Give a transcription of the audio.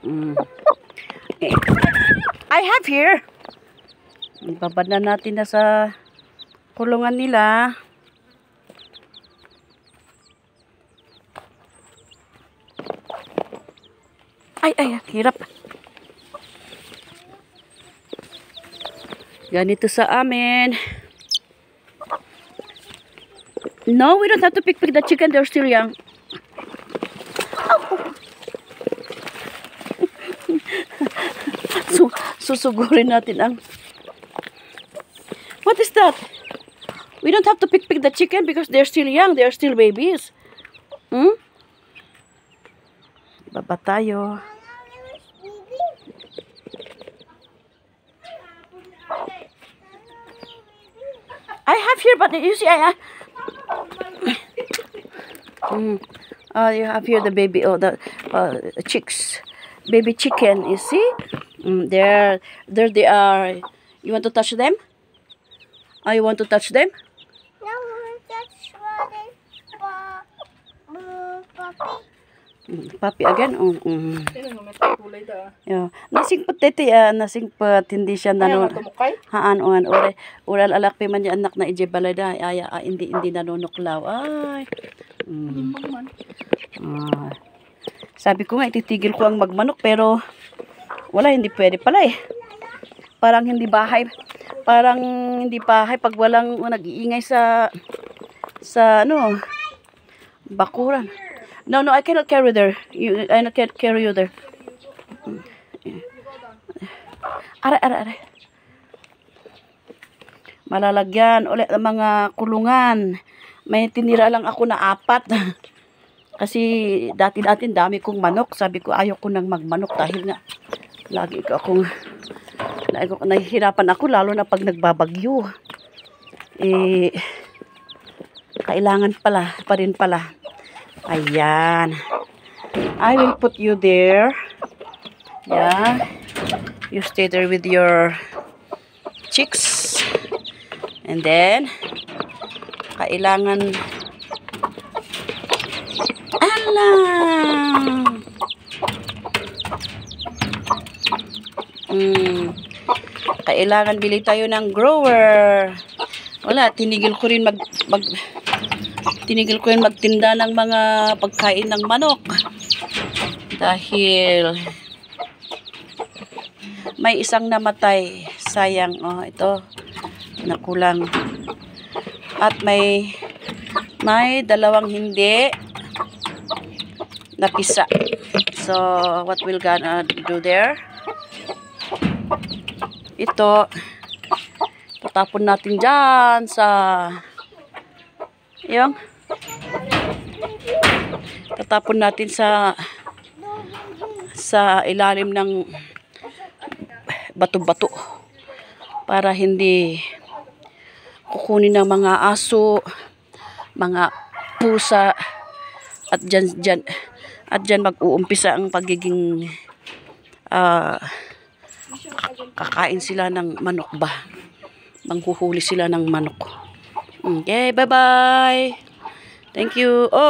Mm. I have here. Ibabad na natin na sa kulungan nila. Ay, hirap. Ganito sa amin. No, we don't have to pick the chicken. They're still young. Susugurin natin ang... What is that? We don't have to pick the chicken because they're still young. They're still babies. Baba tayo. I have here, but you see, you have here the baby, the chicks, baby chicken. You see, there they are. You want to touch them? Oh, you want to touch them? No, that's puppy. Puppy again? Yeah. Nasingpat tete nasingpat hindi siya oral alak man niya anak na ijebalay da hindi nanunuklaw. Ay. Sabi ko nga ititigil ko ang magmanok pero wala, hindi pwede pala eh. Parang hindi bahay pag walang nag-iingay sa bakuran. No, I cannot carry there. I can't carry you there. Are. Malalagyan ulit ang mga kulungan. May tinira lang ako na 4. Kasi dati dami kong manok. Sabi ko ayaw ko nang magmanok dahil nga lagi ko nahihirapan ako lalo na pag nagbabagyo. Kailangan pa rin pala. Ayan. I will put you there. Yeah. You stay there with your chicks. And then, kailangan... Kailangan bili tayo ng grower. Wala, tinigil ko rin magtinda ng mga pagkain ng manok dahil may isang namatay, sayang. Ito nakulang at may 2 hindi napisa. So what we'll gonna do there, ito tatapon natin dyan tatapon natin sa ilalim ng bato-bato para hindi kukunin ng mga aso, mga pusa at dyan mag-uumpisa ang pagiging kakain sila ng manok ba, manghuhuli sila ng manok. Okay, bye-bye. Thank you.